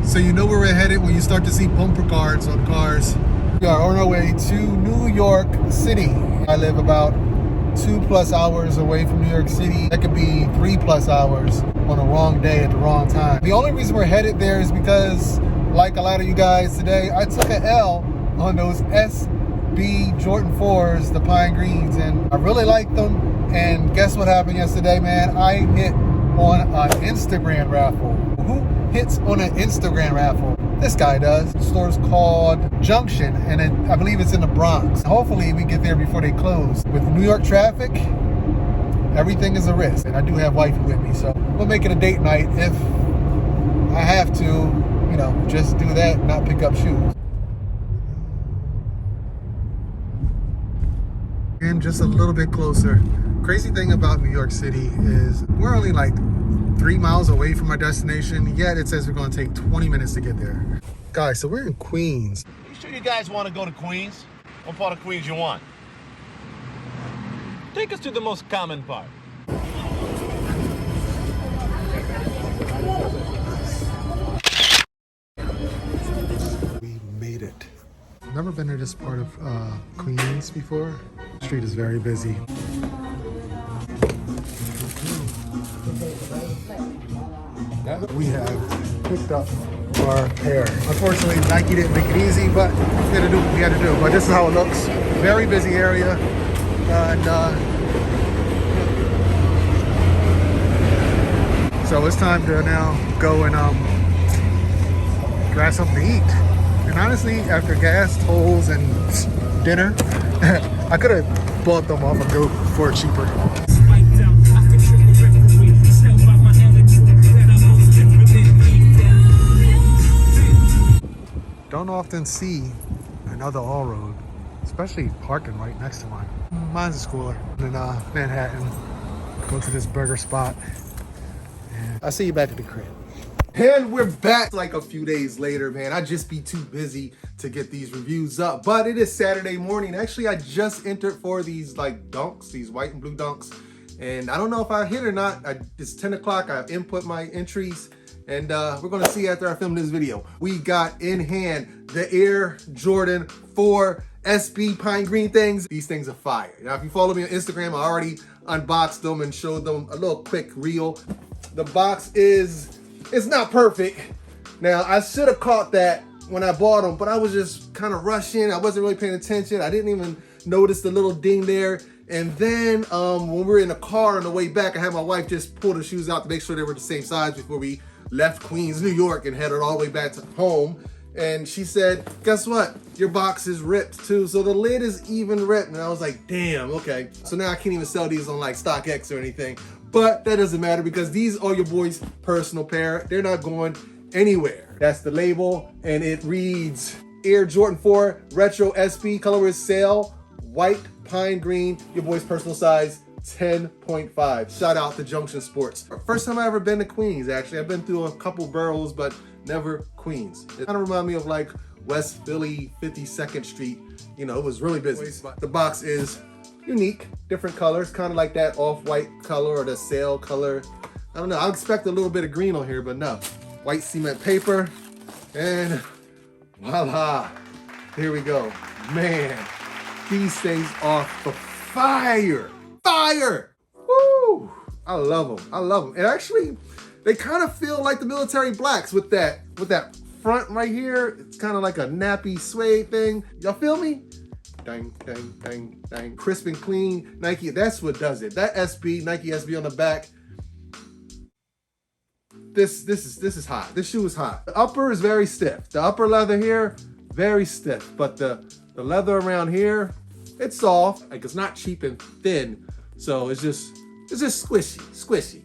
So you know where we're headed when you start to see bumper cars on cars. We are on our way to New York City. I live about 2+ hours away from New York City. That could be 3+ hours on a wrong day at the wrong time. The only reason we're headed there is because, like a lot of you guys today, I took an L on those SB Jordan 4s, the Pine Greens, and I really liked them. And guess what happened yesterday, man? I hit on an Instagram raffle. Who hits on an Instagram raffle? This guy does. The store's called Junction, and I believe it's in the Bronx. Hopefully we get there before they close. With New York traffic, everything is a risk. And I do have wifey with me, so we'll make it a date night if I have to, you know, just do that, not pick up shoes. And just a little bit closer. Crazy thing about New York City is we're only like 3 miles away from our destination, yet it says we're going to take 20 minutes to get there. Guys, so we're in Queens. You sure you guys want to go to Queens? What part of Queens you want? Take us to the most common part. We made it. Never been to this part of Queens before. The street is very busy. We have picked up our pair. Unfortunately, Nike didn't make it easy, but we had to do what we had to do. But this is how it looks. Very busy area. And so it's time to now go and grab something to eat. And honestly, after gas, tolls, and dinner, I could have bought them off of Go for cheaper. Don't often see another all road, especially parking right next to mine. Mine's a schooler. In Manhattan, go to this burger spot. And I'll see you back at the crib. And we're back like a few days later, man. I just be too busy to get these reviews up, but it is Saturday morning. Actually, I just entered for these like dunks, these white and blue dunks. And I don't know if I hit or not. It's 10 o'clock, I've input my entries. And we're gonna see after I film this video. We got in hand the Air Jordan 4 SB Pine Green things. These things are fire. Now, if you follow me on Instagram, I already unboxed them and showed them a little quick reel. The box it's not perfect. Now, I should have caught that when I bought them, but I was just kind of rushing. I wasn't really paying attention. I didn't even notice the little ding there. And then when we were in the car on the way back, I had my wife just pull the shoes out to make sure they were the same size before we left Queens, New York, and headed all the way back to home. And she said, guess what? Your box is ripped too. So the lid is even ripped. And I was like, damn, okay. So now I can't even sell these on like StockX or anything. But that doesn't matter because these are your boys' personal pair. They're not going anywhere. That's the label. And it reads Air Jordan 4 Retro SB, color is sail, white, pine green, your boy's personal size, 10.5. Shout out to Junction Sports. First time I ever been to Queens, actually. I've been through a couple boroughs, but never Queens. It kind of reminded me of like West Philly, 52nd Street. You know, it was really busy. The box is unique, different colors, kind of like that off-white color or the sail color. I don't know, I expect a little bit of green on here, but no. White cement paper, and voila, here we go. Man, these things are fire. Fire! Woo! I love them. I love them. And actually, they kind of feel like the military blacks with that front right here. It's kind of like a nappy suede thing. Y'all feel me? Dang, dang, dang, dang. Crisp and clean. Nike, that's what does it. That SB, Nike SB on the back. This is hot. This shoe is hot. The upper is very stiff. The upper leather here, very stiff. But the leather around here, it's soft. Like it's not cheap and thin. So it's just squishy.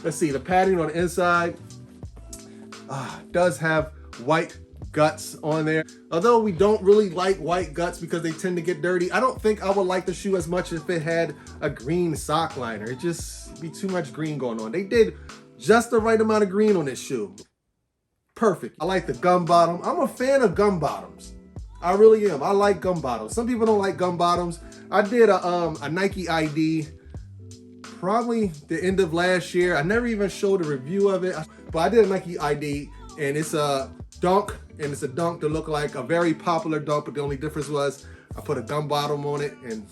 Let's see, the padding on the inside does have white guts on there. Although we don't really like white guts because they tend to get dirty, I don't think I would like the shoe as much if it had a green sock liner. It just be too much green going on. They did just the right amount of green on this shoe. Perfect. I like the gum bottom. I'm a fan of gum bottoms. I really am. I like gum bottoms. Some people don't like gum bottoms. I did a Nike ID probably the end of last year. I never even showed a review of it, but I did a Nike ID and it's a dunk, and it's a dunk to look like a very popular dunk, but the only difference was I put a gum bottom on it. And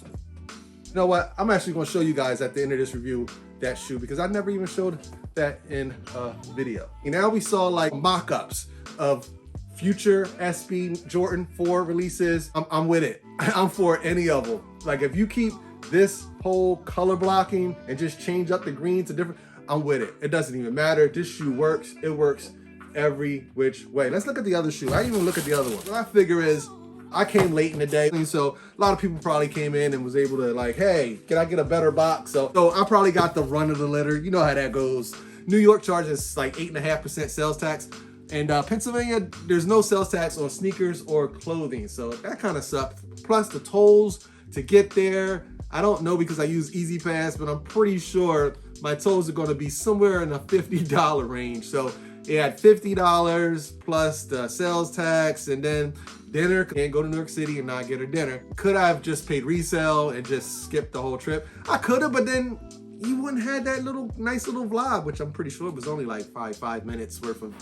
you know what? I'm actually gonna show you guys at the end of this review that shoe, because I never even showed that in a video. And now we saw like mock-ups of future SB Jordan 4 releases. I'm with it. I'm for any of them. Like if you keep this whole color blocking and just change up the green to different, I'm with it. It doesn't even matter. This shoe works. It works every which way. Let's look at the other shoe. I didn't even look at the other one. What I figure is I came late in the day, and so a lot of people probably came in and was able to like, hey, can I get a better box? So I probably got the run of the litter. You know how that goes. New York charges like 8.5% sales tax. And Pennsylvania, there's no sales tax on sneakers or clothing. So that kind of sucked. Plus the tolls to get there. I don't know because I use Easy Pass, but I'm pretty sure my tolls are gonna be somewhere in the $50 range. So it had $50 plus the sales tax, and then dinner. Can't go to New York City and not get her dinner. Could I have just paid resale and just skipped the whole trip? I could have, but then you wouldn't have that nice little vlog, which I'm pretty sure was only like five minutes worth of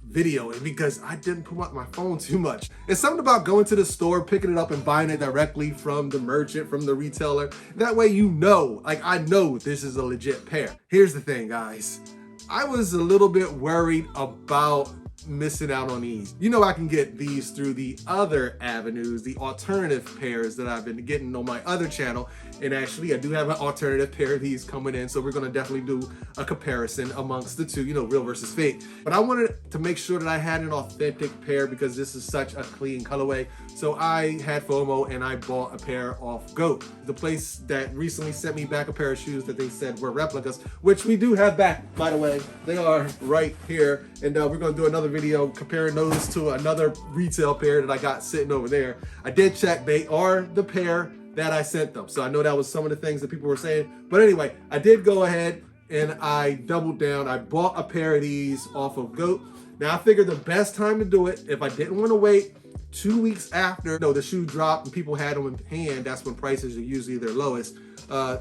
video, and because I didn't promote my phone too much. It's something about going to the store, picking it up and buying it directly from the merchant, from the retailer. That way you know, like I know this is a legit pair. Here's the thing, guys. I was a little bit worried about missing out on these. You know I can get these through the other avenues, the alternative pairs that I've been getting on my other channel. And actually I do have an alternative pair of these coming in, so we're gonna definitely do a comparison amongst the two, you know, real versus fake. But I wanted to make sure that I had an authentic pair because this is such a clean colorway. So I had FOMO and I bought a pair off GOAT, the place that recently sent me back a pair of shoes that they said were replicas, which we do have back, by the way. They are right here. And we're gonna do another video comparing those to another retail pair that I got sitting over there. I did check, they are the pair that I sent them. So I know that was some of the things that people were saying. But anyway, I did go ahead and I doubled down. I bought a pair of these off of GOAT. Now I figured the best time to do it, if I didn't want to wait 2 weeks after the shoe dropped and people had them in hand, that's when prices are usually their lowest. I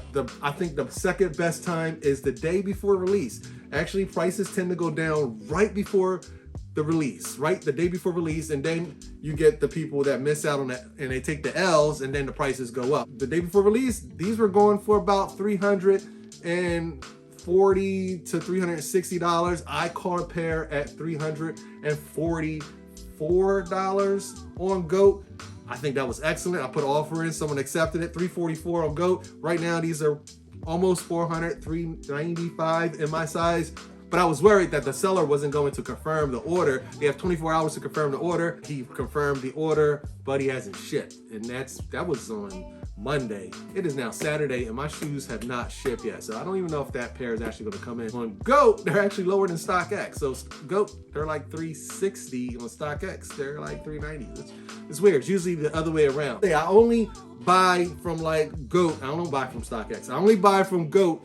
think the second best time is the day before release. Actually, prices tend to go down right before the release, right? The day before release, and then you get the people that miss out on that and they take the L's, and then the prices go up. The day before release, these were going for about $340 to $360. I caught a pair at $344 on GOAT. I think that was excellent. I put an offer in, someone accepted it, $344 on GOAT. Right now, these are almost $400, $395 in my size. But I was worried that the seller wasn't going to confirm the order. They have 24 hours to confirm the order. He confirmed the order, but he hasn't shipped. And that was on Monday. It is now Saturday, and my shoes have not shipped yet. So I don't even know if that pair is actually going to come in. On GOAT, they're actually lower than StockX. So GOAT, they're like $360. On StockX, they're like $390. It's weird. It's usually the other way around. I only buy from like GOAT. I don't buy from StockX. I only buy from GOAT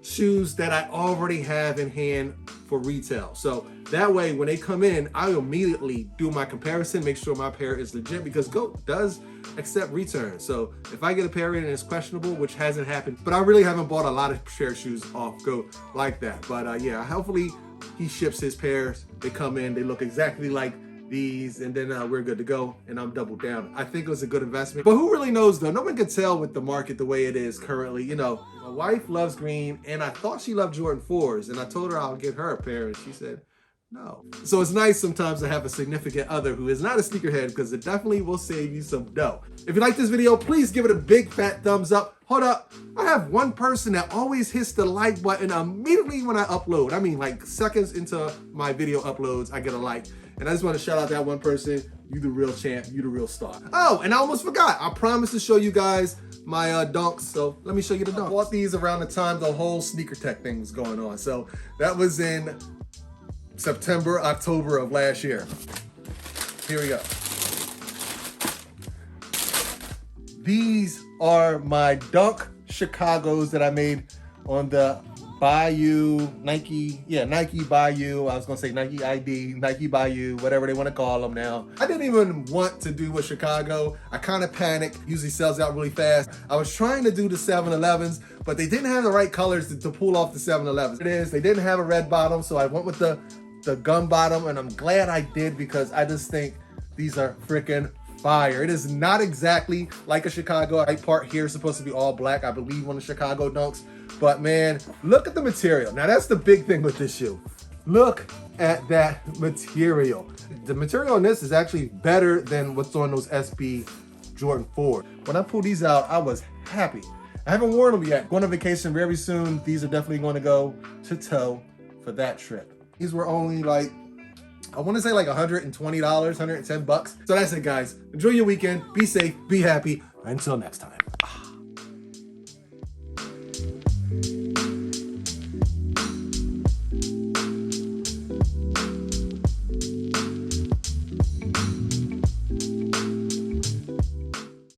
shoes that I already have in hand for retail. So that way, when they come in, I immediately do my comparison, make sure my pair is legit, because GOAT does accept returns. So if I get a pair in and it's questionable, which hasn't happened, but I really haven't bought a lot of pair of shoes off GOAT like that. But yeah, hopefully he ships his pairs. They come in, they look exactly like these, and then we're good to go, and I'm doubled down. I think it was a good investment, but who really knows though? No one can tell with the market the way it is currently. You know, my wife loves green, and I thought she loved Jordan 4s, and I told her I'll get her a pair, and she said no. So it's nice sometimes to have a significant other who is not a sneakerhead, because it definitely will save you some dough. If you like this video, please give it a big fat thumbs up. Hold up, I have one person that always hits the like button immediately when I upload. I mean, like seconds into my video uploads, I get a like. And I just want to shout out that one person. You the real champ, you the real star. Oh, and I almost forgot. I promised to show you guys my dunks, so let me show you the dunks. I bought these around the time the whole sneaker tech thing was going on. So that was in September, October of last year. Here we go. These are my Dunk Chicagos that I made on the Bayou, Nike Bayou. I was gonna say Nike ID, Nike Bayou, whatever they want to call them now. I didn't even want to do with Chicago. I kind of panicked. Usually sells out really fast. I was trying to do the 7-Elevens, but they didn't have the right colors to pull off the 7-Elevens. It is, they didn't have a red bottom, so I went with the the gum bottom, and I'm glad I did because I just think these are freaking fire. It is not exactly like a Chicago. Right part here is supposed to be all black, I believe, on the Chicago Dunks. But man, look at the material. Now that's the big thing with this shoe. Look at that material. The material on this is actually better than what's on those SB Jordan 4. When I pulled these out, I was happy. I haven't worn them yet. Going on vacation very soon. These are definitely going to go to toe for that trip. These were only like, I want to say like $120, $110. So that's it, guys. Enjoy your weekend. Be safe. Be happy. Until next time.